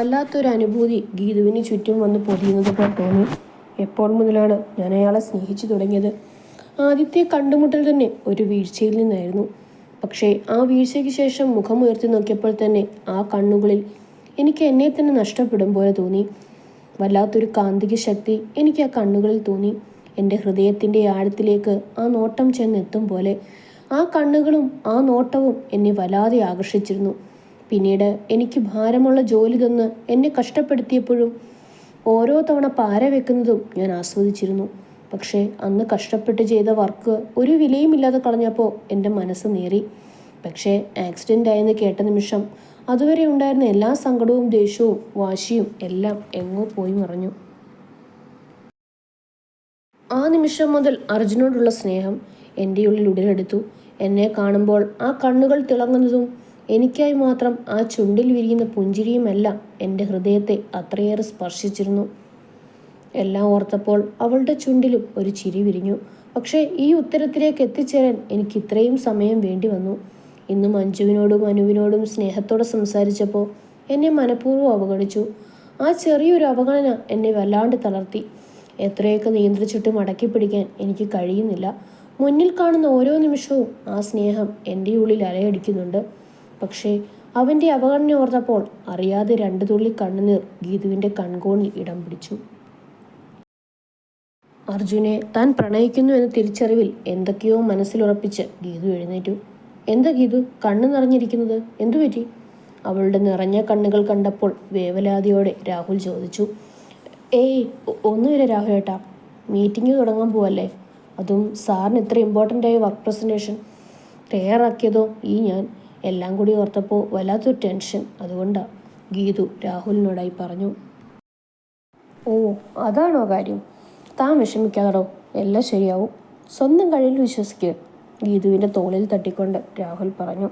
വല്ലാത്തൊരു അനുഭൂതി ഗീതുവിന് ചുറ്റും വന്ന് പൊതിയുന്നത് പോലെ തോന്നി. എപ്പോൾ മുതലാണ് ഞാൻ അയാളെ സ്നേഹിച്ചു തുടങ്ങിയത്? ആദ്യത്തെ കണ്ടുമുട്ടൽ തന്നെ ഒരു വീഴ്ചയിൽ നിന്നായിരുന്നു. പക്ഷേ ആ വീഴ്ചയ്ക്ക് ശേഷം മുഖമുയർത്തി നോക്കിയപ്പോൾ തന്നെ ആ കണ്ണുകളിൽ എനിക്ക് എന്നെ തന്നെ നഷ്ടപ്പെടും പോലെ തോന്നി. വല്ലാത്തൊരു കാന്തിക ശക്തി എനിക്ക് ആ കണ്ണുകളിൽ തോന്നി. എൻ്റെ ഹൃദയത്തിൻ്റെ ആഴത്തിലേക്ക് ആ നോട്ടം ചെന്നെത്തും പോലെ ആ കണ്ണുകളും ആ നോട്ടവും എന്നെ വല്ലാതെ ആകർഷിച്ചിരുന്നു. പിന്നീട് എനിക്ക് ഭാരമുള്ള ജോലി തന്ന് എന്നെ കഷ്ടപ്പെടുത്തിയപ്പോഴും ഓരോ തവണ പാര വെക്കുന്നതും ഞാൻ ആസ്വദിച്ചിരുന്നു. പക്ഷേ അന്ന് കഷ്ടപ്പെട്ട് ചെയ്ത വർക്ക് ഒരു വിലയുമില്ലാതെ കളഞ്ഞപ്പോൾ എൻ്റെ മനസ്സ് നേറി. പക്ഷേ ആക്സിഡൻ്റ് ആയെന്ന് കേട്ട നിമിഷം അതുവരെ ഉണ്ടായിരുന്ന എല്ലാ സങ്കടവും ദേഷ്യവും വാശിയും എല്ലാം എങ്ങോ പോയി മറഞ്ഞു. ആ നിമിഷം മുതൽ അർജുനോടുള്ള സ്നേഹം എൻ്റെ ഉള്ളിൽ ഉടലെടുത്തു. എന്നെ കാണുമ്പോൾ ആ കണ്ണുകൾ തിളങ്ങുന്നതും എനിക്കായി മാത്രം ആ ചുണ്ടിൽ വിരിയുന്ന പുഞ്ചിരിയുമെല്ലാം എൻ്റെ ഹൃദയത്തെ അത്രയേറെ സ്പർശിച്ചിരുന്നു. എല്ലാം ഓർത്തപ്പോൾ അവളുടെ ചുണ്ടിലും ഒരു ചിരി വിരിഞ്ഞു. പക്ഷേ ഈ ഉത്തരത്തിലേക്ക് എത്തിച്ചേരാൻ എനിക്ക് ഇത്രയും സമയം വേണ്ടി വന്നു. ഇന്ന് മഞ്ജുവിനോടും അനുവിനോടും സ്നേഹത്തോടെ സംസാരിച്ചപ്പോൾ എന്നെ മനഃപൂർവ്വം അവഗണിച്ചു. ആ ചെറിയൊരു അവഗണന എന്നെ വല്ലാണ്ട് തളർത്തി. എത്രയൊക്കെ നിയന്ത്രിച്ചിട്ട് മടക്കി പിടിക്കാൻ എനിക്ക് കഴിയുന്നില്ല. മുന്നിൽ കാണുന്ന ഓരോ നിമിഷവും ആ സ്നേഹം എൻ്റെ ഉള്ളിൽ അലയടിക്കുന്നുണ്ട്. പക്ഷേ അവൻ്റെ അവഗണന ഓർത്തപ്പോൾ അറിയാതെ 2 തുള്ളി കണ്ണുനീർ ഗീതുവിൻ്റെ കൺകോണിൽ ഇടം പിടിച്ചു. അർജുനെ താൻ പ്രണയിക്കുന്നു എന്ന തിരിച്ചറിവിൽ എന്തൊക്കെയോ മനസ്സിലുറപ്പിച്ച് ഗീതു എഴുന്നേറ്റു. എന്താ ഗീതു കണ്ണു നിറഞ്ഞിരിക്കുന്നത്? എന്തുപറ്റി? അവളുടെ നിറഞ്ഞ കണ്ണുകൾ കണ്ടപ്പോൾ വേവലാതിയോടെ രാഹുൽ ചോദിച്ചു. ഏയ് ഒന്നുമില്ല രാഹുൽ ഏട്ടാ, മീറ്റിംഗ് തുടങ്ങാൻ പോവല്ലേ, അതും സാറിന് ഇത്ര ഇമ്പോർട്ടൻ്റ് ആയ വർക്ക് പ്രസൻറ്റേഷൻ തയ്യാറാക്കിയതോ ഞാൻ. എല്ലാം കൂടി ഓർത്തപ്പോൾ വല്ലാത്തൊരു ടെൻഷൻ, അതുകൊണ്ടാണ്, ഗീതു രാഹുലിനോടായി പറഞ്ഞു. ഓ അതാണോ കാര്യം? താൻ വിഷമിക്കാതടോ, എല്ലാം ശരിയാവും, സ്വന്തം കഴിവിൽ വിശ്വസിക്കുക, ഗീതുവിൻ്റെ തോളിൽ തട്ടിക്കൊണ്ട് രാഹുൽ പറഞ്ഞു.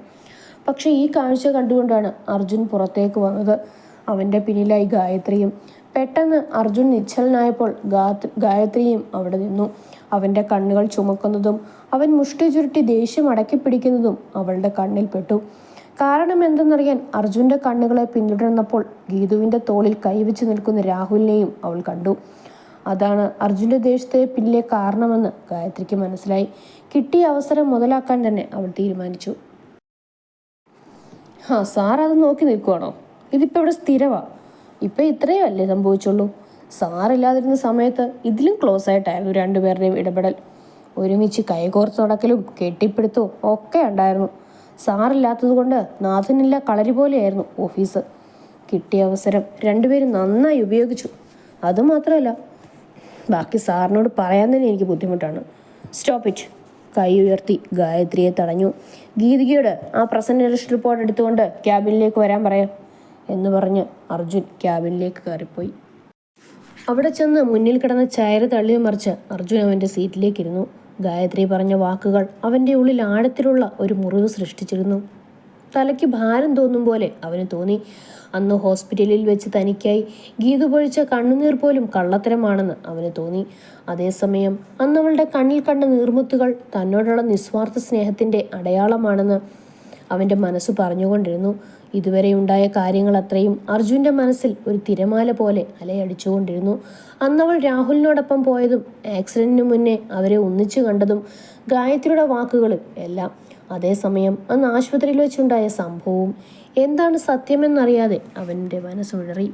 പക്ഷേ ഈ കാഴ്ച കണ്ടുകൊണ്ടാണ് അർജുൻ പുറത്തേക്ക് വന്നത്. അവൻ്റെ പിന്നിലായി ഗായത്രിയും. പെട്ടെന്ന് അർജുൻ നിശ്ചലനായപ്പോൾ ഗായത്രിയും അവിടെ നിന്നു. അവൻ്റെ കണ്ണുകൾ ചുമക്കുന്നതും അവൻ മുഷ്ടി ചുരുട്ടി ദേഷ്യം അടക്കി പിടിക്കുന്നതും അവളുടെ കണ്ണിൽ പെട്ടു. കാരണം എന്തെന്നറിയാൻ അർജുൻ്റെ കണ്ണുകളെ പിന്തുടർന്നപ്പോൾ ഗീതുവിൻ്റെ തോളിൽ കൈവച്ച് നിൽക്കുന്ന രാഹുലിനെയും അവൾ കണ്ടു. അതാണ് അർജുൻ്റെ ദേഷ്യത്തെ പിന്നിലെ കാരണമെന്ന് ഗായത്രിക്ക് മനസ്സിലായി. കിട്ടിയ അവസരം മുതലാക്കാൻ തന്നെ അവൾ തീരുമാനിച്ചു. സാർ അത് നോക്കി നിൽക്കുവാണോ? ഇതിപ്പോൾ ഇവിടെ സ്ഥിരമാണ്. ഇപ്പം ഇത്രയും അല്ലേ സംഭവിച്ചുള്ളൂ. സാറില്ലാതിരുന്ന സമയത്ത് ഇതിലും ക്ലോസ് ആയിട്ടായിരുന്നു 2 പേരുടെയും ഇടപെടൽ. ഒരുമിച്ച് കൈകോർത്ത് നടക്കലും കെട്ടിപ്പിടുത്തവും ഒക്കെ ഉണ്ടായിരുന്നു. സാറില്ലാത്തത് കൊണ്ട് നാഥനില്ല കളരി പോലെയായിരുന്നു ഓഫീസ്. കിട്ടിയ അവസരം 2 പേരും നന്നായി ഉപയോഗിച്ചു. അതുമാത്രമല്ല, ബാക്കി സാറിനോട് പറയാൻ തന്നെ എനിക്ക് ബുദ്ധിമുട്ടാണ്. Stop it. കൈ ഉയർത്തി ഗായത്രിയെ തടഞ്ഞു. ഗീതികയോട് ആ പ്രസന്റേഷൻ റിപ്പോർട്ട് എടുത്തുകൊണ്ട് ക്യാബിനിലേക്ക് വരാൻ പറയാം എന്ന് പറഞ്ഞ് അർജുൻ ക്യാബിനിലേക്ക് കയറിപ്പോയി. അവിടെ ചെന്ന് മുന്നിൽ കിടന്ന ചയറ് തള്ളി മറിച്ച് അർജുൻ അവൻ്റെ സീറ്റിലേക്കിരുന്നു. ഗായത്രി പറഞ്ഞ വാക്കുകൾ അവൻ്റെ ഉള്ളിൽ ആഴത്തിലുള്ള ഒരു മുറിവ് സൃഷ്ടിച്ചിരുന്നു. തലയ്ക്ക് ഭാരം തോന്നും പോലെ അവന് തോന്നി. അന്ന് ഹോസ്പിറ്റലിൽ വെച്ച് തനിക്കായി ഗീതു പൊഴിച്ച കണ്ണുനീർ പോലും കള്ളത്തരമാണെന്ന് അവന് തോന്നി. അതേസമയം അന്ന് അവളുടെ കണ്ണിൽ കണ്ട നീർമുത്തുകൾ തന്നോടുള്ള നിസ്വാർത്ഥ സ്നേഹത്തിൻ്റെ അടയാളമാണെന്ന് അവൻ്റെ മനസ്സ് പറഞ്ഞുകൊണ്ടിരുന്നു. ഇതുവരെ ഉണ്ടായ കാര്യങ്ങൾ അത്രയും അർജുൻ്റെ മനസ്സിൽ ഒരു തിരമാല പോലെ അലയടിച്ചുകൊണ്ടിരുന്നു. അന്നവൾ രാഹുലിനോടൊപ്പം പോയതും ആക്സിഡന്റിന് മുന്നേ അവരെ ഒന്നിച്ചു കണ്ടതും ഗായത്രിയുടെ വാക്കുകളും എല്ലാം. അതേസമയം അന്ന് ആശുപത്രിയിൽ വെച്ചുണ്ടായ സംഭവവും എന്താണ് സത്യമെന്നറിയാതെ അവൻ്റെ മനസ്സുഴറി.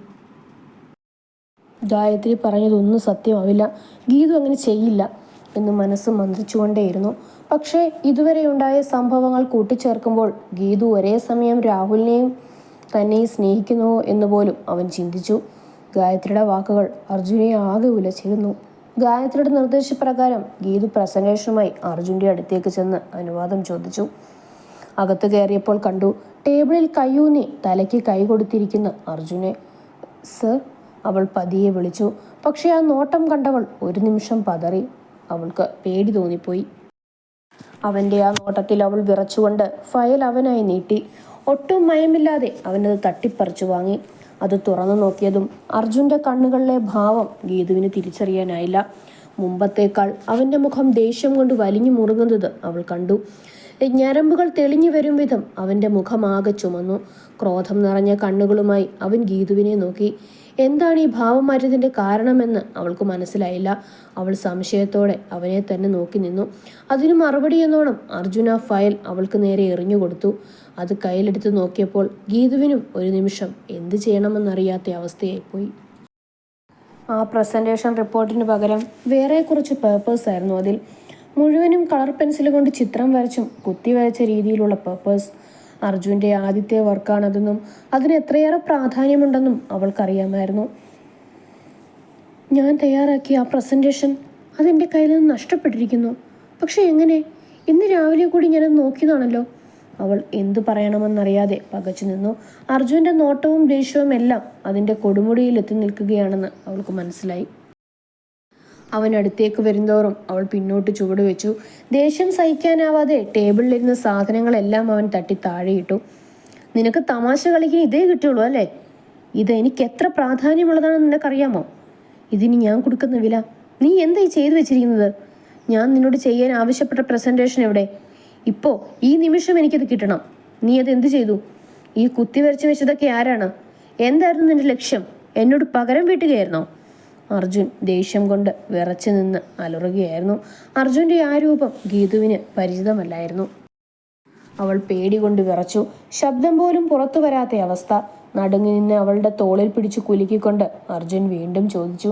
ഗായത്രി പറഞ്ഞതൊന്നും സത്യമാവില്ല, ഗീതു അങ്ങനെ ചെയ്യില്ല എന്ന് മനസ്സ് മന്ത്രിച്ചുകൊണ്ടേയിരുന്നു. പക്ഷേ ഇതുവരെ ഉണ്ടായ സംഭവങ്ങൾ കൂട്ടിച്ചേർക്കുമ്പോൾ ഗീതു ഒരേ സമയം രാഹുലിനെയും തന്നെയും സ്നേഹിക്കുന്നുവോ എന്ന് പോലും അവൻ ചിന്തിച്ചു. ഗായത്രിയുടെ വാക്കുകൾ അർജുനെ ആകെ ഉലച്ചിരുന്നു. ഗായത്രിയുടെ നിർദ്ദേശപ്രകാരം ഗീതു പ്രസന്റേഷനുമായി അർജുൻ്റെ അടുത്തേക്ക് ചെന്ന് അനുവാദം ചോദിച്ചു. അകത്ത് കയറിയപ്പോൾ കണ്ടു ടേബിളിൽ കൈയൂന്നി തലയ്ക്ക് കൈ കൊടുത്തിരിക്കുന്ന അർജുനെ. സർ, അവൾ പതിയെ വിളിച്ചു. പക്ഷേ ആ നോട്ടം കണ്ടവൾ ഒരു നിമിഷം പതറി. അവൾക്ക് പേടി തോന്നിപ്പോയി. അവൻ്റെ ആ നോട്ടത്തിൽ അവൾ വിറച്ചുകൊണ്ട് ഫയൽ അവനായി നീട്ടി. ഒട്ടും മയമില്ലാതെ അവനത് തട്ടിപ്പറിച്ചു വാങ്ങി. അത് തുറന്നു നോക്കിയതും അർജുൻ്റെ കണ്ണുകളിലെ ഭാവം ഗീതുവിന് തിരിച്ചറിയാനായില്ല. മുമ്പത്തേക്കാൾ അവൻ്റെ മുഖം ദേഷ്യം കൊണ്ട് വലിഞ്ഞു മുറുകുന്നത് അവൾ കണ്ടു. ഞരമ്പുകൾ തെളിഞ്ഞു വരും വിധം അവൻ്റെ മുഖമാകെ ചുമന്നു. ക്രോധം നിറഞ്ഞ കണ്ണുകളുമായി അവൻ ഗീതുവിനെ നോക്കി. എന്താണ് ഈ ഭാവം മാറ്റത്തിൻ്റെ കാരണമെന്ന് അവൾക്ക് മനസ്സിലായില്ല. അവൾ സംശയത്തോടെ അവനെ തന്നെ നോക്കി നിന്നു. അതിന് മറുപടി എന്നോണം അർജുന ഫയൽ അവൾക്ക് നേരെ എറിഞ്ഞു കൊടുത്തു. അത് കയ്യിലെടുത്ത് നോക്കിയപ്പോൾ ഗീതുവിനും ഒരു നിമിഷം എന്ത് ചെയ്യണമെന്നറിയാത്ത അവസ്ഥയായിപ്പോയി. ആ പ്രസൻറ്റേഷൻ റിപ്പോർട്ടിന് പകരം വേറെ കുറച്ച് പേപ്പേഴ്സ് ആയിരുന്നു അതിൽ. മുഴുവനും കളർ പെൻസിൽ കൊണ്ട് ചിത്രം വരച്ചും കുത്തിവരച്ച രീതിയിലുള്ള പേപ്പേഴ്സ്. അർജുൻ്റെ ആദ്യത്തെ വർക്കാണതെന്നും അതിന് എത്രയേറെ പ്രാധാന്യമുണ്ടെന്നും അവൾക്കറിയാമായിരുന്നു. ഞാൻ തയ്യാറാക്കിയ ആ പ്രസൻറ്റേഷൻ അതെൻ്റെ കയ്യിൽ നിന്ന് നഷ്ടപ്പെട്ടിരിക്കുന്നു. പക്ഷെ എങ്ങനെ? ഇന്ന് രാവിലെ കൂടി ഞാനത് നോക്കിയതാണല്ലോ. അവൾ എന്തു പറയണമെന്നറിയാതെ പകച്ചു നിന്നു. അർജുൻ്റെ നോട്ടവും ദേഷ്യവും എല്ലാം അതിൻ്റെ കൊടുമുടിയിൽ എത്തി നിൽക്കുകയാണെന്ന് അവൾക്ക് മനസ്സിലായി. അവൻ അടുത്തേക്ക് വരുന്തോറും അവൾ പിന്നോട്ട് ചുവട് വെച്ചു. ദേഷ്യം സഹിക്കാനാവാതെ ടേബിളിലിരുന്ന സാധനങ്ങളെല്ലാം അവൻ തട്ടി താഴെയിട്ടു. നിനക്ക് തമാശ കളിക്കാൻ ഇതേ കിട്ടുള്ളൂ അല്ലേ? ഇത് എനിക്ക് എത്ര പ്രാധാന്യമുള്ളതാണെന്ന് നിനക്കറിയാമോ? ഇതിന് ഞാൻ കൊടുക്കുന്ന വില നീ എന്തായി ചെയ്തു വെച്ചിരിക്കുന്നത്? ഞാൻ നിന്നോട് ചെയ്യാൻ ആവശ്യപ്പെട്ട പ്രസൻറ്റേഷൻ എവിടെ? ഇപ്പോൾ ഈ നിമിഷം എനിക്കത് കിട്ടണം. നീ അത് എന്തു ചെയ്തു? ഈ കുത്തിവരച്ച് വെച്ചതൊക്കെ ആരാണ്? എന്തായിരുന്നു നിന്റെ ലക്ഷ്യം? എന്നോട് പകരം വീട്ടുകയായിരുന്നോ? അർജുൻ ദേഷ്യം കൊണ്ട് വിറച്ചു നിന്ന് അലറുകയായിരുന്നു. അർജുൻ്റെ ആ രൂപം ഗീതുവിന് പരിചിതമല്ലായിരുന്നു. അവൾ പേടി കൊണ്ട് വിറച്ചു. ശബ്ദം പോലും പുറത്തു വരാത്ത അവസ്ഥ. നടുങ്ങി നിന്ന് അവളുടെ തോളിൽ പിടിച്ച് കുലുക്കിക്കൊണ്ട് അർജുൻ വീണ്ടും ചോദിച്ചു.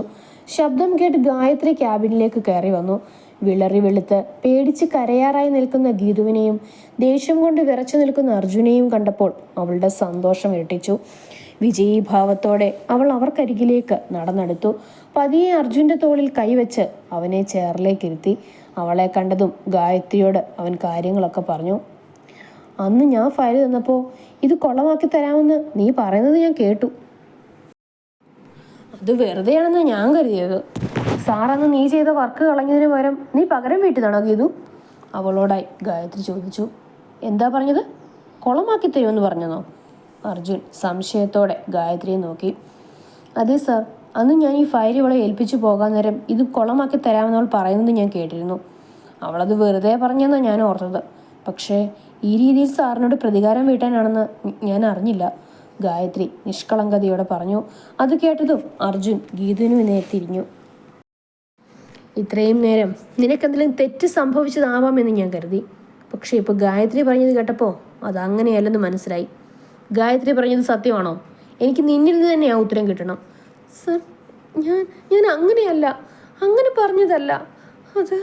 ശബ്ദം കേട്ട് ഗായത്രി ക്യാബിനിലേക്ക് കയറി വന്നു. വിളറി വെളുത്ത് പേടിച്ച് കരയാറായി നിൽക്കുന്ന ഗീതുവിനെയും ദേഷ്യം കൊണ്ട് വിറച്ചു നിൽക്കുന്ന അർജുനെയും കണ്ടപ്പോൾ അവളുടെ സന്തോഷം ഇരട്ടിച്ചു. വിജയീഭാവത്തോടെ അവൾ അവർക്കരികിലേക്ക് നടന്നെടുത്തു. പതിയെ അർജുൻ്റെ തോളിൽ കൈവച്ച് അവനെ ചേറിലേക്ക് ഇരുത്തി. അവളെ കണ്ടതും ഗായത്രിയോട് അവൻ കാര്യങ്ങളൊക്കെ പറഞ്ഞു. അന്ന് ഞാൻ ഫയൽ തന്നപ്പോൾ ഇത് കൊള്ളമാക്കി തരാമെന്ന് നീ പറയുന്നത് ഞാൻ കേട്ടു. അത് വെറുതെയാണെന്ന് ഞാൻ കരുതിയത്. സാറന്ന് നീ ചെയ്ത വർക്ക് കളഞ്ഞതിന് പകരം നീ പകരം വീട്ടിലാണോ ഗീതു? അവളോടായി ഗായത്രി ചോദിച്ചു. എന്താ പറഞ്ഞത്? കൊളമാക്കി തരുമെന്ന് പറഞ്ഞതോ? അർജുൻ സംശയത്തോടെ ഗായത്രിയെ നോക്കി. അതെ സാർ, അന്ന് ഞാൻ ഈ ഫയൽ ഇവളെ ഏൽപ്പിച്ചു പോകാൻ നേരം ഇത് കൊളമാക്കി തരാമെന്ന് അവൾ പറയുന്നത് ഞാൻ കേട്ടിരുന്നു. അവളത് വെറുതെ പറഞ്ഞെന്നാണ് ഞാൻ ഓർത്തത്. പക്ഷേ ഈ രീതിയിൽ സാറിനോട് പ്രതികാരം വീട്ടാനാണെന്ന് ഞാൻ അറിഞ്ഞില്ല, ഗായത്രി നിഷ്കളങ്കതയോടെ പറഞ്ഞു. അത് കേട്ടതും അർജുൻ ഗീതുവിനു നേരെ തിരിഞ്ഞു. ഇത്രയും നേരം നിനക്കെന്തെങ്കിലും തെറ്റ് സംഭവിച്ചതാവാമെന്ന് ഞാൻ കരുതി. പക്ഷേ ഇപ്പോൾ ഗായത്രി പറഞ്ഞത് കേട്ടപ്പോൾ അതങ്ങനെയല്ലെന്ന് മനസ്സിലായി. ഗായത്രി പറഞ്ഞത് സത്യമാണോ? എനിക്ക് നിന്നിൽ നിന്ന് തന്നെ ആ ഉത്തരം കിട്ടണം. സർ, ഞാൻ അങ്ങനെയല്ല, അങ്ങനെ പറഞ്ഞതല്ല. അത്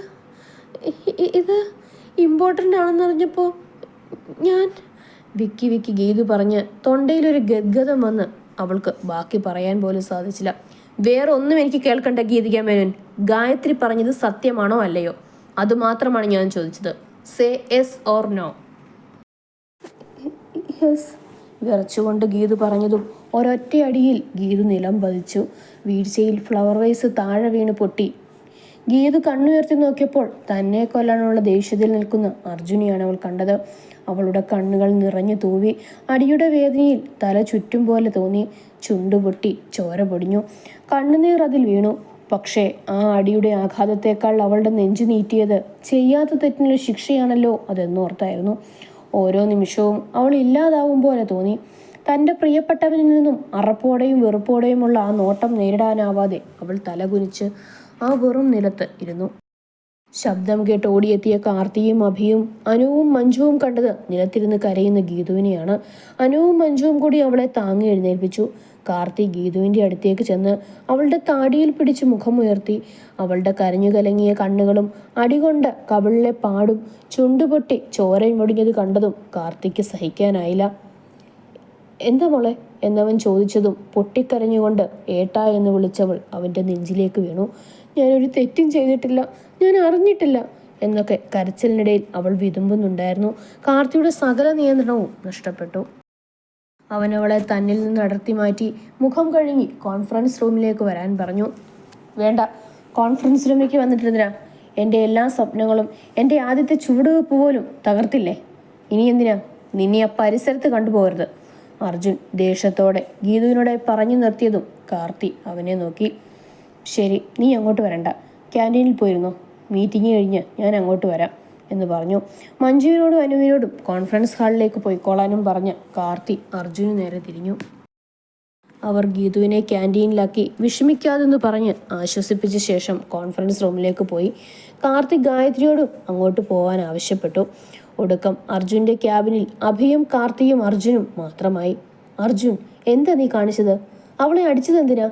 ഇത് ഇമ്പോർട്ടൻ്റ് ആണെന്നറിഞ്ഞപ്പോൾ ഞാൻ വിക്കി ഗീതു പറഞ്ഞ് തൊണ്ടയിലൊരു ഗദ്ഗതം വന്ന് അവൾക്ക് ബാക്കി പറയാൻ പോലും സാധിച്ചില്ല. വേറെ ഒന്നും എനിക്ക് കേൾക്കണ്ട ഗീതിക മേനോൻ. ഗായത്രി പറഞ്ഞത് സത്യമാണോ അല്ലയോ? അതുമാത്രമാണ് ഞാൻ ചോദിച്ചത്. Say yes or no. Yes, വിറച്ചുകൊണ്ട് ഗീതു പറഞ്ഞതും ഒരൊറ്റയടിയിൽ ഗീതു നിലം പതിച്ചു. വീഴ്ചയിൽ ഫ്ലവർ വൈസ് താഴെ വീണ് പൊട്ടി. ഗീതു കണ്ണുയർത്തി നോക്കിയപ്പോൾ തന്നെ കൊല്ലാനുള്ള ദേഷ്യത്തിൽ നിൽക്കുന്ന അർജുനെയാണ് അവൾ കണ്ടത്. അവളുടെ കണ്ണുകൾ നിറഞ്ഞു തൂവി. അടിയുടെ വേദനയിൽ തല ചുറ്റും പോലെ തോന്നി. ചുണ്ടുപൊട്ടി ചോര പൊടിഞ്ഞു. കണ്ണുനീർ അതിൽ വീണു. പക്ഷേ ആ അടിയുടെ ആഘാതത്തേക്കാൾ അവളുടെ നെഞ്ചു നീറ്റിയത് ചെയ്യാത്ത തെറ്റിനുള്ള ശിക്ഷയാണല്ലോ അതെന്നോർത്തായിരുന്നു. ഓരോ നിമിഷവും അവൾ ഇല്ലാതാവും പോലെ തോന്നി. തൻ്റെ പ്രിയപ്പെട്ടവനിൽ നിന്നും അറപ്പോടെയും വെറുപ്പോടെയുമുള്ള ആ നോട്ടം നേരിടാനാവാതെ അവൾ തലകുനിച്ച് ആ വെറും നിലത്ത് ഇരുന്നു. ശബ്ദം കേട്ട് ഓടിയെത്തിയ കാർത്തിയും അഭിയും അനുവും മഞ്ജുവും കണ്ടത് നിലത്തിരുന്ന് കരയുന്ന ഗീതുവിനെയാണ്. അനുവും മഞ്ജുവും കൂടി അവളെ താങ്ങി എഴുന്നേൽപ്പിച്ചു. കാർത്തി ഗീതുവിൻ്റെ അടുത്തേക്ക് ചെന്ന് അവളുടെ താടിയിൽ പിടിച്ച് മുഖമുയർത്തി. അവളുടെ കരഞ്ഞു കലങ്ങിയ കണ്ണുകളും അടികൊണ്ട കവിളിലെ പാടും ചുണ്ടുപൊട്ടി ചോരയും ഒടിഞ്ഞത് കണ്ടതും കാർത്തിക്ക് സഹിക്കാനായില്ല. എന്താ മോളെ എന്നവൻ ചോദിച്ചതും പൊട്ടിക്കരഞ്ഞുകൊണ്ട് ഏട്ടാ എന്ന് വിളിച്ചവൾ അവൻ്റെ നെഞ്ചിലേക്ക് വീണു. ഞാനൊരു തെറ്റും ചെയ്തിട്ടില്ല, ഞാൻ അറിഞ്ഞിട്ടില്ല എന്നൊക്കെ കരച്ചിലിനിടയിൽ അവൾ വിതുമ്പുന്നുണ്ടായിരുന്നു. കാർത്തിയുടെ സകല നിയന്ത്രണവും നഷ്ടപ്പെട്ടു. അവൻ അവളെ തന്നിൽ നിന്ന് അടർത്തി മാറ്റി മുഖം കഴുകി കോൺഫറൻസ് റൂമിലേക്ക് വരാൻ പറഞ്ഞു. വേണ്ട, കോൺഫറൻസ് റൂമിലേക്ക് വന്നിട്ടെന്തിനാ? എൻ്റെ എല്ലാ സ്വപ്നങ്ങളും എൻ്റെ ആദ്യത്തെ ചുവടുവെപ്പ് പോലും തകർത്തില്ലേ? ഇനി എന്തിനാ? നിന്നെ ആ പരിസരത്ത് കണ്ടുപോകരുത്. അർജുൻ ദേഷ്യത്തോടെ ഗീതുവിനോട് പറഞ്ഞു നിർത്തിയതും കാർത്തി അവനെ നോക്കി. ശരി, നീ അങ്ങോട്ട് വരണ്ട, ക്യാൻറ്റീനിൽ പോയിരുന്നോ? മീറ്റിംഗ് കഴിഞ്ഞ് ഞാൻ അങ്ങോട്ട് വരാം. എന്ന് പറഞ്ഞു. മഞ്ജുവിനോടും അനുവിനോടും കോൺഫറൻസ് ഹാളിലേക്ക് പോയിക്കോളാനും പറഞ്ഞ് കാർത്തി അർജുന് നേരെ തിരിഞ്ഞു. അവർ ഗീതുവിനെ ക്യാൻറ്റീനിലാക്കി വിഷമിക്കാതെന്ന് പറഞ്ഞ് ആശ്വസിപ്പിച്ച ശേഷം കോൺഫറൻസ് റൂമിലേക്ക് പോയി. കാർത്തിക് ഗായത്രിയോടും അങ്ങോട്ട് പോകാൻ ആവശ്യപ്പെട്ടു. ഒടുക്കം അർജുൻ്റെ ക്യാബിനിൽ അഭിയും കാർത്തിയും അർജുനും മാത്രമായി. അർജുൻ, എന്താ നീ കാണിച്ചത്? അവളെ അടിച്ചത് എന്തിനാ?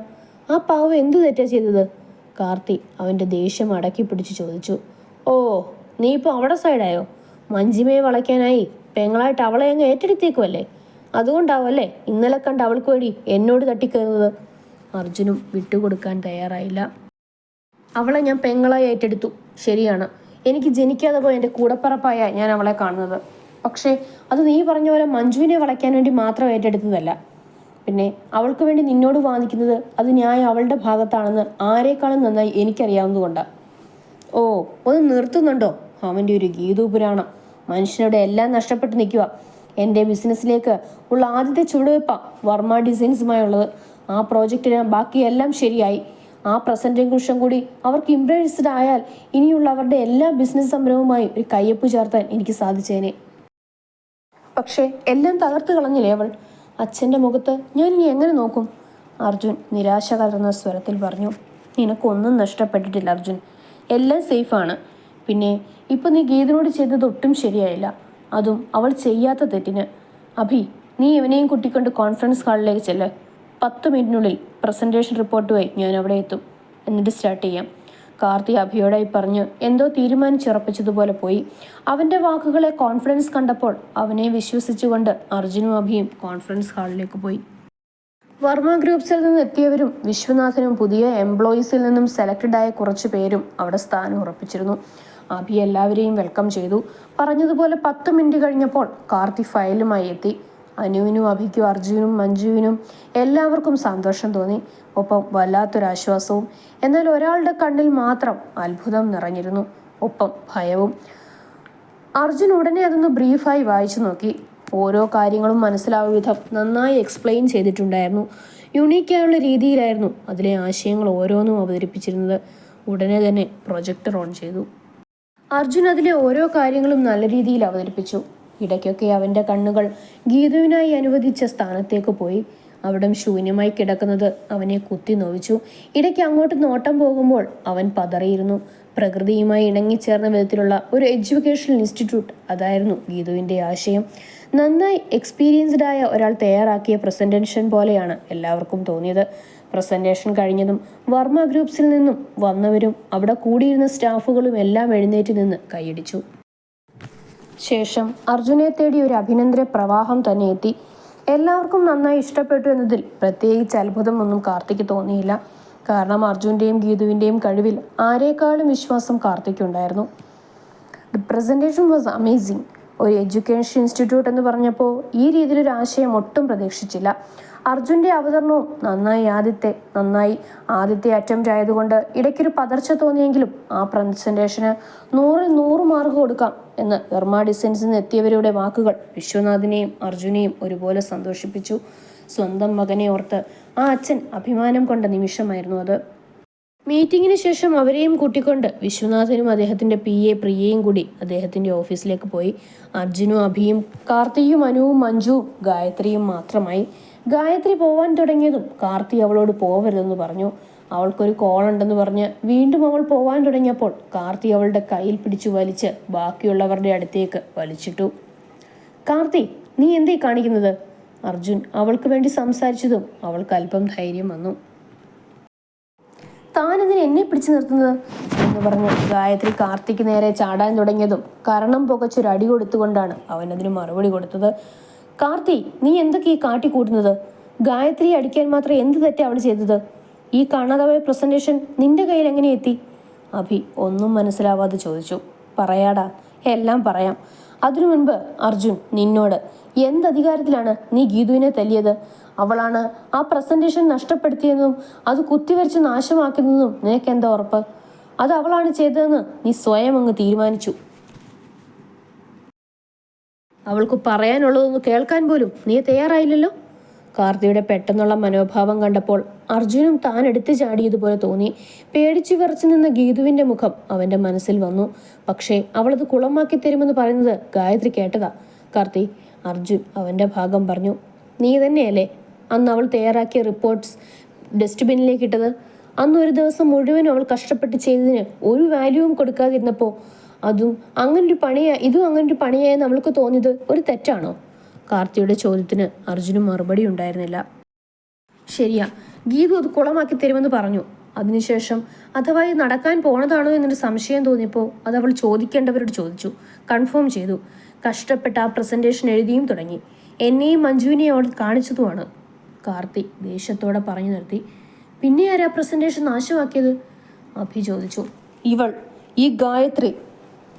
ആ പാവം എന്തു തെറ്റാ ചെയ്തത്? കാർത്തി അവൻ്റെ ദേഷ്യം അടക്കി പിടിച്ച് ചോദിച്ചു. ഓ, നീ ഇപ്പോൾ അവിടെ സൈഡായോ? മഞ്ജിമയെ വളയ്ക്കാനായി പെങ്ങളായിട്ട് അവളെ അങ്ങ് ഏറ്റെടുത്തേക്കുമല്ലേ? അതുകൊണ്ടാവല്ലേ ഇന്നലെ കണ്ട് അവൾക്ക് വേണ്ടി എന്നോട് തട്ടിക്കയറുന്നത്? അർജുനും വിട്ടുകൊടുക്കാൻ തയ്യാറായില്ല. അവളെ ഞാൻ പെങ്ങളായി ഏറ്റെടുത്തു, ശരിയാണ്. എനിക്ക് ജനിക്കാതെ പോയ എൻ്റെ കൂടപ്പറപ്പായ ഞാൻ അവളെ കാണുന്നത്. പക്ഷേ അത് നീ പറഞ്ഞ പോലെ മഞ്ജുവിനെ വളയ്ക്കാൻ വേണ്ടി മാത്രം ഏറ്റെടുത്തതല്ല. പിന്നെ അവൾക്ക് വേണ്ടി നിന്നോട് വാദിക്കുന്നത് അത് ന്യായം അവളുടെ ഭാഗത്താണെന്ന് ആരെക്കാളും നന്നായി എനിക്കറിയാവുന്നതുകൊണ്ടാണ്. ഓ, ഒന്ന് നിർത്തുന്നുണ്ടോ അവൻ്റെ ഒരു ഗീതൂപുരാണം? മനുഷ്യനോട് എല്ലാം നഷ്ടപ്പെട്ട് നിൽക്കുക. എൻ്റെ ബിസിനസ്സിലേക്ക് ഉള്ള ആദ്യത്തെ ചുവടുവെപ്പാണ് വർമ്മ ഡിസൈൻസുമായുള്ളത്. ആ പ്രോജക്റ്റിന് ബാക്കിയെല്ലാം ശരിയായി. ആ പ്രസൻറ്റേഷൻ കൂടി അവർക്ക് ഇംപ്രസ്ഡ് ആയാൽ ഇനിയുള്ള അവരുടെ എല്ലാ ബിസിനസ് സംരംഭവുമായി ഒരു കയ്യൊപ്പ് ചേർത്താൻ എനിക്ക് സാധിച്ചേനെ. പക്ഷേ എല്ലാം തകർത്ത് കളഞ്ഞില്ലേ അവൾ? അച്ഛൻ്റെ മുഖത്ത് ഞാൻ ഇനി എങ്ങനെ നോക്കും? അർജുൻ നിരാശ കലർന്ന സ്വരത്തിൽ പറഞ്ഞു. നിനക്കൊന്നും നഷ്ടപ്പെട്ടിട്ടില്ല അർജുൻ, എല്ലാം സേഫാണ്. പിന്നെ ഇപ്പം നീ ഗീതനോട് ചെയ്തത് ഒട്ടും ശരിയായില്ല, അതും അവൾ ചെയ്യാത്ത തെറ്റിന്. അഭി, നീ ഇവനെയും കുട്ടിക്കൊണ്ട് കോൺഫറൻസ് ഹാളിലേക്ക് ചെല്ല്. 10 മിനിറ്റിനുള്ളിൽ പ്രസൻറ്റേഷൻ റിപ്പോർട്ടുമായി ഞാൻ അവിടെ എത്തും. എന്നിട്ട് സ്റ്റാർട്ട് ചെയ്യാം. കാർത്തി അഭിയോടായി പറഞ്ഞ് എന്തോ തീരുമാനിച്ചുറപ്പിച്ചതുപോലെ പോയി. അവൻ്റെ വാക്കുകളെ കോൺഫിഡൻസ് കണ്ടപ്പോൾ അവനെ വിശ്വസിച്ചുകൊണ്ട് അർജുനും അഭിയും കോൺഫറൻസ് ഹാളിലേക്ക് പോയി. വർമ്മ ഗ്രൂപ്പ്സിൽ നിന്ന് എത്തിയവരും വിശ്വനാഥനും പുതിയ എംപ്ലോയീസിൽ നിന്നും സെലക്റ്റഡ് ആയ കുറച്ച് പേരും അവിടെ സ്ഥാനം ഉറപ്പിച്ചിരുന്നു. അഭി എല്ലാവരെയും വെൽക്കം ചെയ്തു. പറഞ്ഞതുപോലെ 10 മിനിറ്റ് കഴിഞ്ഞപ്പോൾ കാർത്തി ഫയലുമായി എത്തി. അനുവിനും അഭിക്കും അർജുനും മഞ്ജുവിനും എല്ലാവർക്കും സന്തോഷം തോന്നി. ഒപ്പം വല്ലാത്തൊരാശ്വാസവും. എന്നാൽ ഒരാളുടെ കണ്ണിൽ മാത്രം അത്ഭുതം നിറഞ്ഞിരുന്നു, ഒപ്പം ഭയവും. അർജുൻ ഉടനെ അതൊന്ന് ബ്രീഫായി വായിച്ചു നോക്കി. ഓരോ കാര്യങ്ങളും മനസ്സിലാവും വിധം നന്നായി എക്സ്പ്ലെയിൻ ചെയ്തിട്ടുണ്ടായിരുന്നു. യുണീക്കായുള്ള രീതിയിലായിരുന്നു അതിലെ ആശയങ്ങൾ ഓരോന്നും അവതരിപ്പിച്ചിരുന്നത്. ഉടനെ തന്നെ പ്രൊജക്ടർ ഓൺ ചെയ്തു. അർജുൻ അതിലെ ഓരോ കാര്യങ്ങളും നല്ല രീതിയിൽ അവതരിപ്പിച്ചു. ഇടയ്ക്കൊക്കെ അവൻ്റെ കണ്ണുകൾ ഗീതുവിനായി അനുവദിച്ച സ്ഥാനത്തേക്ക് പോയി. അവിടം ശൂന്യമായി കിടക്കുന്നത് അവനെ കുത്തി നോവിച്ചു. ഇടയ്ക്ക് അങ്ങോട്ട് നോട്ടം പോകുമ്പോൾ അവൻ പതറിയിരുന്നു. പ്രകൃതിയുമായി ഇണങ്ങിച്ചേർന്ന വിധത്തിലുള്ള ഒരു എഡ്യൂക്കേഷണൽ ഇൻസ്റ്റിറ്റ്യൂട്ട്, അതായിരുന്നു ഗീതുവിൻ്റെ ആശയം. നന്നായി എക്സ്പീരിയൻസ്ഡ് ആയ ഒരാൾ തയ്യാറാക്കിയ പ്രസൻറ്റേഷൻ പോലെയാണ് എല്ലാവർക്കും തോന്നിയത്. പ്രസൻറ്റേഷൻ കഴിഞ്ഞതും വർമ്മ ഗ്രൂപ്പ്സിൽ നിന്നും വന്നവരും അവിടെ കൂടിയിരുന്ന സ്റ്റാഫുകളും എല്ലാം എഴുന്നേറ്റ് നിന്ന് കൈയടിച്ചു. ശേഷം അർജുനെ തേടി ഒരു അഭിനന്ദന പ്രവാഹം തന്നെ എത്തി. എല്ലാവർക്കും നന്നായി ഇഷ്ടപ്പെട്ടു എന്നതിൽ പ്രത്യേകിച്ച് അത്ഭുതമൊന്നും കാർത്തിക്ക് തോന്നിയില്ല. കാരണം അർജുൻ്റെയും ഗീതുവിൻ്റെയും കഴിവിൽ ആരേക്കാളും വിശ്വാസം കാർത്തിക്കുണ്ടായിരുന്നു. The presentation was amazing. ഒരു എഡ്യൂക്കേഷൻ ഇൻസ്റ്റിറ്റ്യൂട്ട് എന്ന് പറഞ്ഞപ്പോൾ ഈ രീതിയിലൊരു ആശയം ഒട്ടും പ്രതീക്ഷിച്ചില്ല. അർജുൻ്റെ അവതരണവും നന്നായി ആദ്യത്തെ അറ്റംപ്റ്റ് ആയതുകൊണ്ട് ഇടയ്ക്കൊരു പതർച്ച തോന്നിയെങ്കിലും ആ പ്രസൻറ്റേഷന് 100-ൽ 100 മാർക്ക് കൊടുക്കാം എന്ന് വർമ്മ ഡിസൈൻസിൽ നിന്ന് എത്തിയവരുടെ വാക്കുകൾ വിശ്വനാഥിനെയും അർജുനെയും ഒരുപോലെ സന്തോഷിപ്പിച്ചു. സ്വന്തം മകനെ ഓർത്ത് ആ അച്ഛൻ അഭിമാനം കൊണ്ട നിമിഷമായിരുന്നു അത്. മീറ്റിങ്ങിന് ശേഷം അവരെയും കൂട്ടിക്കൊണ്ട് വിശ്വനാഥനും അദ്ദേഹത്തിൻ്റെ PA പ്രിയയും കൂടി അദ്ദേഹത്തിൻ്റെ ഓഫീസിലേക്ക് പോയി. അർജുനും അഭിയും കാർത്തിയും അനുവും മഞ്ജുവും ഗായത്രിയും മാത്രമായി. ഗായത്രി പോവാൻ തുടങ്ങിയതും കാർത്തി അവളോട് പോവരുതെന്ന് പറഞ്ഞു. അവൾക്കൊരു കോൾ ഉണ്ടെന്ന് പറഞ്ഞ് വീണ്ടും അവൾ പോവാൻ തുടങ്ങിയപ്പോൾ കാർത്തി അവളുടെ കയ്യിൽ പിടിച്ചു വലിച്ച് ബാക്കിയുള്ളവരുടെ അടുത്തേക്ക് വലിച്ചിട്ടു. കാർത്തി, നീ എന്തേ കാണിക്കുന്നത്? അർജുൻ അവൾക്ക് വേണ്ടി സംസാരിച്ചതും അവൾക്ക് അല്പം ധൈര്യം വന്നു. താനെന്തിന് എന്നെ പിടിച്ചു നിർത്തുന്നത് എന്ന് പറഞ്ഞ് ഗായത്രി കാർത്തിക്ക് നേരെ ചാടാൻ തുടങ്ങിയതും കരണം പുകച്ചൊരു അടി കൊടുത്തുകൊണ്ടാണ് അവനതിന് മറുപടി കൊടുത്തത്. കാർത്തി, നീ എന്തൊക്കെ ഈ കാട്ടിക്കൂട്ടുന്നത്? ഗായത്രി അടിക്കാൻ മാത്രം എന്ത് തെറ്റാ അവൾ ചെയ്തത്? ഈ കാണാതായ പ്രസൻറ്റേഷൻ നിന്റെ കയ്യിൽ എങ്ങനെ എത്തി? അഭി ഒന്നും മനസ്സിലാവാതെ ചോദിച്ചു. പറയാടാ, എല്ലാം പറയാം. അതിനു മുൻപ് അർജുൻ, നിന്നോട് എന്തധികാരത്തിലാണ് നീ ഗീതുവിനെ തല്ലിയത്? അവളാണ് ആ പ്രസൻറ്റേഷൻ നഷ്ടപ്പെടുത്തിയതെന്നും അത് കുത്തിവരച്ച് നാശമാക്കുന്നതെന്നും നിനക്ക് എന്താ ഉറപ്പ്? അത് അവളാണ് ചെയ്തതെന്ന് നീ സ്വയം അങ്ങ് തീരുമാനിച്ചു. അവൾക്ക് പറയാനുള്ളതൊന്ന് കേൾക്കാൻ പോലും നീ തയ്യാറായില്ലല്ലോ. കാർത്തിയുടെ പെട്ടെന്നുള്ള മനോഭാവം കണ്ടപ്പോൾ അർജുനും താൻ എടുത്തു ചാടിയതുപോലെ തോന്നി. പേടിച്ചു വിറച്ചു നിന്ന ഗീതുവിന്റെ മുഖം അവന്റെ മനസ്സിൽ വന്നു. പക്ഷേ അവളത് കുളമാക്കി തരുമെന്ന് പറയുന്നത് ഗായത്രി കേട്ടതാ. കാർത്തി, അർജുൻ അവന്റെ ഭാഗം പറഞ്ഞു. നീ തന്നെയല്ലേ അന്ന് അവൾ തയ്യാറാക്കിയ റിപ്പോർട്ട്സ് ഡസ്റ്റ്ബിന്നിലേക്ക് ഇട്ടത്? അന്ന് ഒരു ദിവസം മുഴുവനും അവൾ കഷ്ടപ്പെട്ട് ചെയ്തതിന് ഒരു വാല്യൂവും കൊടുക്കാതിരുന്നപ്പോൾ ഇതും അങ്ങനൊരു പണിയായെന്ന് അവൾക്ക് തോന്നിയത് ഒരു തെറ്റാണോ? കാർത്തിയുടെ ചോദ്യത്തിന് അർജുനും മറുപടി ഉണ്ടായിരുന്നില്ല. ശരിയാ, ഗീതു അത് കുളമാക്കി തരുമെന്ന് പറഞ്ഞു. അതിനുശേഷം അഥവാ ഇത് നടക്കാൻ പോണതാണോ എന്നൊരു സംശയം തോന്നിയപ്പോൾ അത് അവൾ ചോദിക്കേണ്ടവരോട് ചോദിച്ചു. കൺഫേം ചെയ്തു. കഷ്ടപ്പെട്ട ആ പ്രസന്റേഷൻ എഴുതിയും തുടങ്ങി. എന്നെയും മഞ്ജുവിനെയും അവൾ കാണിച്ചതുമാണ്. കാർത്തി ദേഷ്യത്തോടെ പറഞ്ഞു നിർത്തി. പിന്നെ ആരാ പ്രസന്റേഷൻ നാശമാക്കിയത്? അഭി ചോദിച്ചു. ഇവൾ, ഈ ഗായത്രി.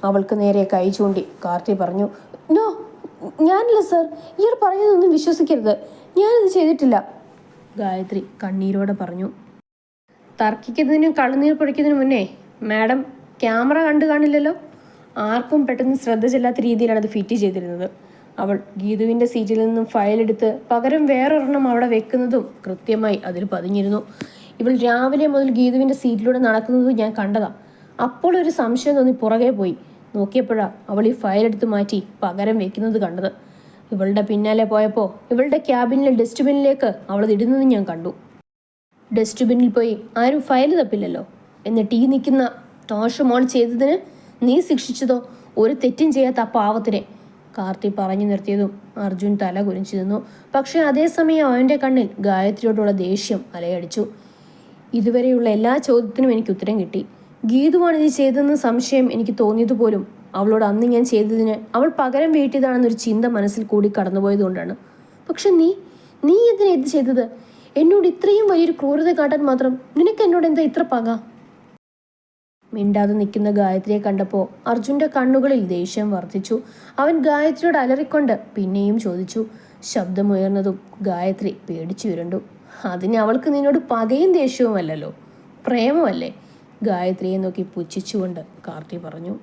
അവൾക്ക് നേരെ കൈ ചൂണ്ടി കാർത്തി പറഞ്ഞു. നോ, ഞാനില്ല സർ, ഇയാൾ പറയുന്നതൊന്നും വിശ്വസിക്കരുത്, ഞാനിത് ചെയ്തിട്ടില്ല. ഗായത്രി കണ്ണീരോടെ പറഞ്ഞു. തർക്കിക്കുന്നതിനും കള്ളുനീർ പൊഴിക്കുന്നതിനും മുന്നേ മാഡം ക്യാമറ കണ്ടു കാണില്ലല്ലോ. ആർക്കും പെട്ടെന്ന് ശ്രദ്ധ ചെല്ലാത്ത രീതിയിലാണ് അത് ഫിറ്റ് ചെയ്തിരുന്നത്. അവൾ ഗീതുവിൻ്റെ സീറ്റിൽ നിന്നും ഫയലെടുത്ത് പകരം വേറൊരെണ്ണം അവിടെ വെക്കുന്നതും കൃത്യമായി അതിൽ പതിഞ്ഞിരുന്നു. ഇവൾ രാവിലെ മുതൽ ഗീതുവിൻ്റെ സീറ്റിലൂടെ നടക്കുന്നതും ഞാൻ കണ്ടതാ. അപ്പോൾ ഒരു സംശയം തോന്നി പുറകെ പോയി നോക്കിയപ്പോഴാണ് അവൾ ഈ ഫയലെടുത്ത് മാറ്റി പകരം വെക്കുന്നത് കണ്ടത്. ഇവളുടെ പിന്നാലെ പോയപ്പോൾ ഇവളുടെ ക്യാബിനിലെ ഡസ്റ്റ്ബിന്നിലേക്ക് അവളത് ഇടുന്നത് ഞാൻ കണ്ടു. ഡസ്റ്റ്ബിന്നിൽ പോയി ആരും ഫയൽ തപ്പില്ലല്ലോ. എന്നിട്ട് ഈ നിൽക്കുന്ന മോൾ ചെയ്തതിന് നീ ശിക്ഷിച്ചതോ ഒരു തെറ്റും ചെയ്യാത്ത ആ പാവത്തിനെ. കാർത്തി പറഞ്ഞു നിർത്തിയതും അർജുൻ തല കുനിച്ചു നിന്നു. പക്ഷേ അതേസമയം അവൻ്റെ കണ്ണിൽ ഗായത്രിയോടുള്ള ദേഷ്യം അലയടിച്ചു. ഇതുവരെയുള്ള എല്ലാ ചോദ്യത്തിനും എനിക്ക് ഉത്തരം കിട്ടി. ഗീതുവാണ് ഇത് ചെയ്തതെന്ന് സംശയം എനിക്ക് തോന്നിയതുപോലും അവളോട് അന്ന് ഞാൻ ചെയ്തതിന് അവൾ പകരം വീട്ടിയതാണെന്നൊരു ചിന്ത മനസ്സിൽ കൂടി കടന്നുപോയതുകൊണ്ടാണ്. പക്ഷെ നീ എന്തിനാ ഇത് ചെയ്തത്? എന്നോട് ഇത്രയും വലിയൊരു ക്രൂരത കാട്ടാൻ മാത്രം നിനക്ക് എന്നോട് എന്താ ഇത്ര പക? മിണ്ടാതെ നിൽക്കുന്ന ഗായത്രിയെ കണ്ടപ്പോൾ അർജുൻ്റെ കണ്ണുകളിൽ ദേഷ്യം വർദ്ധിച്ചു. അവൻ ഗായത്രിയോട് അലറിക്കൊണ്ട് പിന്നെയും ചോദിച്ചു. ശബ്ദമുയർന്നതും ഗായത്രി പേടിച്ചു വിരണ്ടു. അതിന് അവൾക്ക് നിന്നോട് പകയും ദേഷ്യവുമല്ലല്ലോ, പ്രേമമല്ലേ? ഗായത്രിയെ നോക്കി പുച്ഛിച്ചുകൊണ്ട് കാർത്തി പറഞ്ഞു.